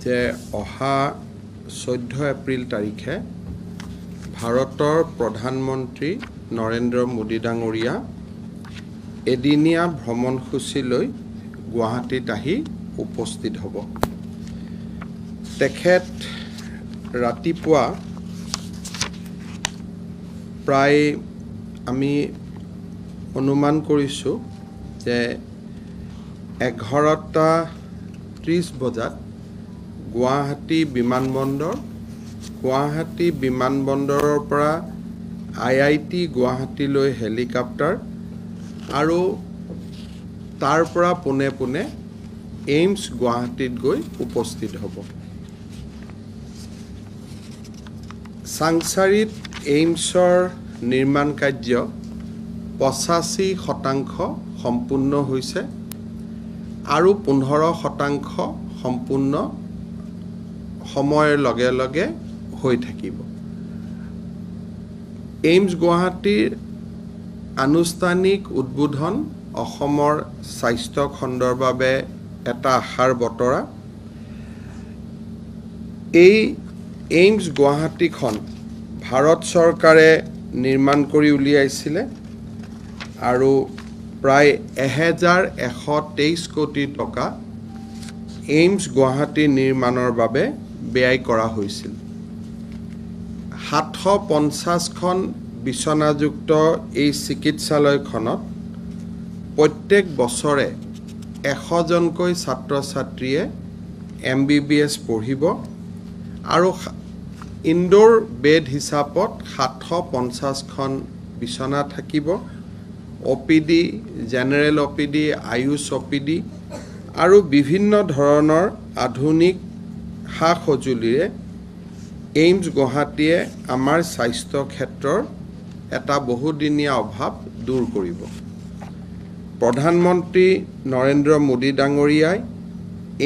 যে অহা 14 এপ্ৰিল তাৰিখে ভাৰতৰ প্ৰধানমন্ত্ৰী নৰেন্দ্ৰ মোদী ডাঙৰীয়া এদিনীয়া ভ্ৰমণসূচী লৈ গুৱাহাটীত আহি উপস্থিত হ'ব। তেখেত ৰাতিপুৱা প্ৰায় আমি অনুমান কৰিছোঁ যে 11:30 বজাত গুৱাহাটী বিমানবন্দৰৰ পৰা IIT গুৱাহাটীলৈ হেলিকপ্টাৰ আৰু তাৰ পৰা পোনে পোনে এইমছ গুৱাহাটীত গৈ উপস্থিত হ'ব। চাংচাৰিত এইমছৰ নিৰ্মাণ কাৰ্য 85% সম্পূৰ্ণ হৈছে আৰু 15% সম্পূৰ্ণ সময়ৰ লগে লগে হৈ থাকিব। এইমছ গুৱাহাটীৰ আনুষ্ঠানিক উদ্বোধন অসমৰ স্বাস্থ্য খণ্ডৰ বাবে এটা আশাৰ বতৰা। এই এইমছ গুৱাহাটীখন ভাৰত চৰকাৰে নিৰ্মাণ কৰি উলিয়াইছিলে আৰু প্ৰায় 1123 কোটি টকা এইমছ গুৱাহাটী নিৰ্মাণৰ বাবে ব্যয় কৰা হৈছিল। 750খন বিচনাযুক্ত এই চিকিৎসালয়খনত প্ৰত্যেক বছৰে 100জনকৈ ছাত্ৰ ছাত্ৰীয়ে MBBS পঢ়িব আৰু ইনডোৰ বেড হিচাপত 750খন বিচনা থাকিব। OPD, general OPD, Ayush OPD আৰু বিভিন্ন ধৰণৰ আধুনিক সা সঁজুলিৰে এইমছ গুৱাহাটীয়ে আমাৰ স্বাস্থ্য ক্ষেত্ৰৰ এটা বহুদিনীয়া অভাৱ দূৰ কৰিব। প্ৰধানমন্ত্ৰী নৰেন্দ্ৰ মোদী ডাঙৰীয়াই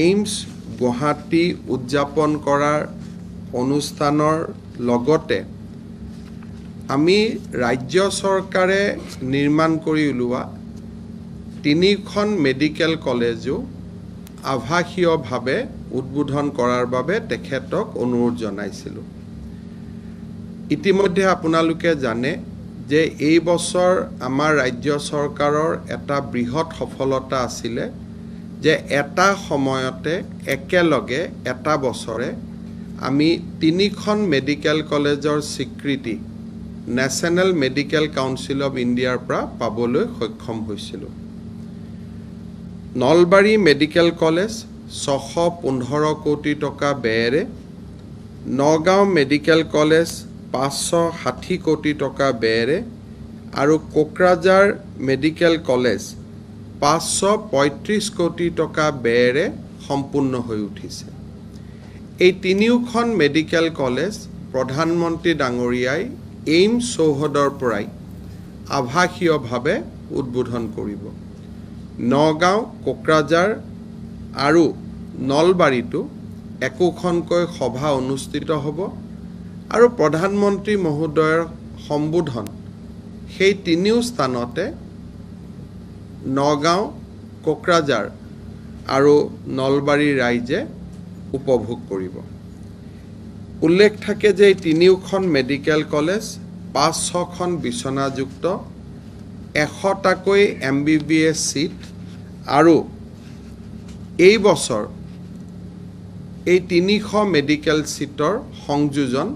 এইমছ গুৱাহাটী উদযাপন কৰাৰ অনুষ্ঠানৰ লগতে আমি ৰাজ্য চৰকাৰে নিৰ্মাণ কৰি উলিওৱা 3খন মেডিকেল কলেজো আভাসীয়ভাৱে উদ্বোধন কৰাৰ বাবে তেখেতক অনুৰোধ জনাইছিলোঁ। ইতিমধ্যে আপোনালোকে জানে যে এই বছৰ আমাৰ ৰাজ্য চৰকাৰৰ এটা বৃহৎ সফলতা আছিলে যে এটা সময়তে একেলগে এটা বছৰে আমি 3খন মেডিকেল কলেজৰ স্বীকৃতি নেশ্যনেল মেডিকেল কাউন্সিল অফ ইণ্ডিয়াৰ পৰা পাবলৈ সক্ষম হৈছিলোঁ। নলবাৰী মেডিকেল কলেজ 615 কোটি টকা ব্যয়েৰে, নগাঁও মেডিকেল কলেজ 560 কোটি টকা ব্যয়েৰে আৰু কোকৰাঝাৰ মেডিকেল কলেজ 535 কোটি টকা ব্যয়েৰে সম্পূৰ্ণ হৈ উঠিছে। এই 3খন মেডিকেল কলেজ প্ৰধানমন্ত্ৰী ডাঙৰীয়াই এইমছ চৌহদৰ পৰাই আভাসীয়ভাৱে উদ্বোধন কৰিব। নগাঁও, কোকৰাঝাৰ আৰু নলবাৰীতো একোখনকৈ সভা অনুষ্ঠিত হ'ব আৰু প্ৰধানমন্ত্ৰী মহোদয়ৰ সম্বোধন সেই 3 স্থানতে নগাঁও, কোকৰাঝাৰ আৰু নলবাৰীৰ ৰাইজে উপভোগ কৰিব। উল্লেখ থাকে যে এই 3খন মেডিকেল কলেজ 500খন বিচনাযুক্ত, 100টাকৈ MBBS চিট আৰু এই বছৰ এই 300 মেডিকেল চিটৰ সংযোজন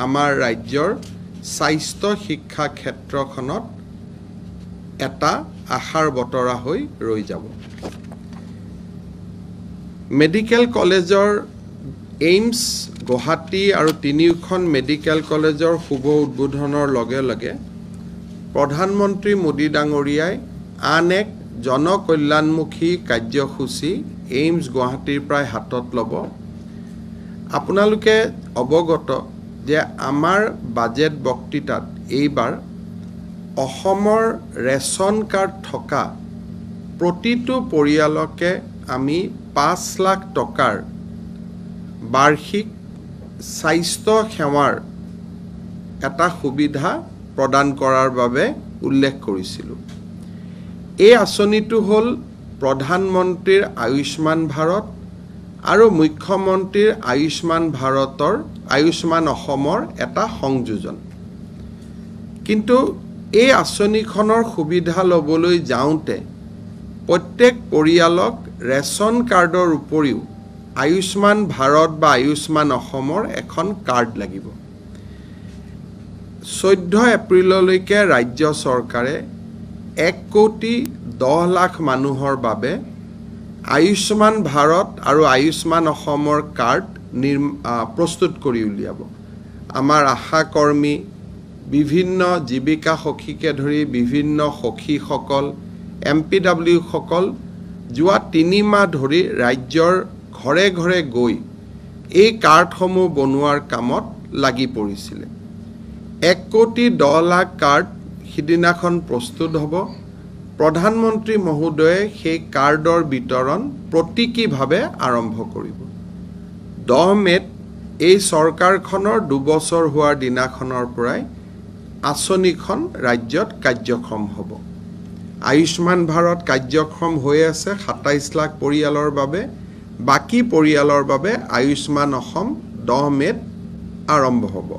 আমাৰ ৰাজ্যৰ স্বাস্থ্য শিক্ষা ক্ষেত্ৰখনত এটা আশাৰ বতৰা হৈ ৰৈ যাব। মেডিকেল কলেজৰ এইমছ গুৱাহাটী আৰু 3খন মেডিকেল কলেজৰ শুভ উদ্বোধনৰ লগে লগে প্ৰধানমন্ত্ৰী মোদী ডাঙৰীয়াই আন এক জনকল্যাণমুখী কাৰ্যসূচী এইমছ গুৱাহাটীৰ প্ৰায় হাতত ল'ব। আপোনালোকে অৱগত যে আমাৰ বাজেট বক্তৃতাত এইবাৰ অসমৰ ৰেচন কাৰ্ড থকা প্ৰতিটো পৰিয়ালকে আমি 5 লাখ টকাৰ বাৰ্ষিক স্বাস্থ্য সেৱাৰ এটা সুবিধা প্ৰদান কৰাৰ বাবে উল্লেখ কৰিছিলোঁ। এই আঁচনিটো হ'ল প্ৰধানমন্ত্ৰীৰ আয়ুষ্মান ভাৰত আৰু মুখ্যমন্ত্ৰীৰ আয়ুষ্মান অসমৰ এটা সংযোজন। কিন্তু এই আঁচনিখনৰ সুবিধা ল'বলৈ যাওঁতে প্ৰত্যেক পৰিয়ালক ৰেচন কাৰ্ডৰ উপৰিও আয়ুষ্মান ভাৰত বা আয়ুষ্মান অসমৰ এখন কাৰ্ড লাগিব। 14 এপ্ৰিললৈকে ৰাজ্য চৰকাৰে 1,10,00,000 মানুহৰ বাবে আয়ুষ্মান ভাৰত আৰু আয়ুষ্মান অসমৰ কাৰ্ড প্ৰস্তুত কৰি উলিয়াব। আমাৰ আশা কৰ্মী, বিভিন্ন জীৱিকা সখীকে ধৰি বিভিন্ন সখীসকল, MPW সকল যোৱা 3 মাহ ধৰি ৰাজ্যৰ ঘৰে ঘৰে গৈ এই কাৰ্ডসমূহ বনোৱাৰ কামত লাগি পৰিছিলে। 1,10,00,000 কাৰ্ড সিদিনাখন প্ৰস্তুত হ'ব। প্ৰধানমন্ত্ৰী মহোদয়ে সেই কাৰ্ডৰ বিতৰণ প্ৰতীকীভাৱে আৰম্ভ কৰিব। 10 মে'ত এই চৰকাৰখনৰ 2 বছৰ হোৱাৰ দিনাখনৰ পৰাই আঁচনিখন ৰাজ্যত কাৰ্যক্ষম হ'ব। আয়ুষ্মান ভাৰত কাৰ্যক্ষম হৈ আছে 27 লাখ পৰিয়ালৰ বাবে। বাকী পৰিয়ালৰ বাবে আয়ুষ্মান অসম 10 মে'ত আৰম্ভ হ'ব।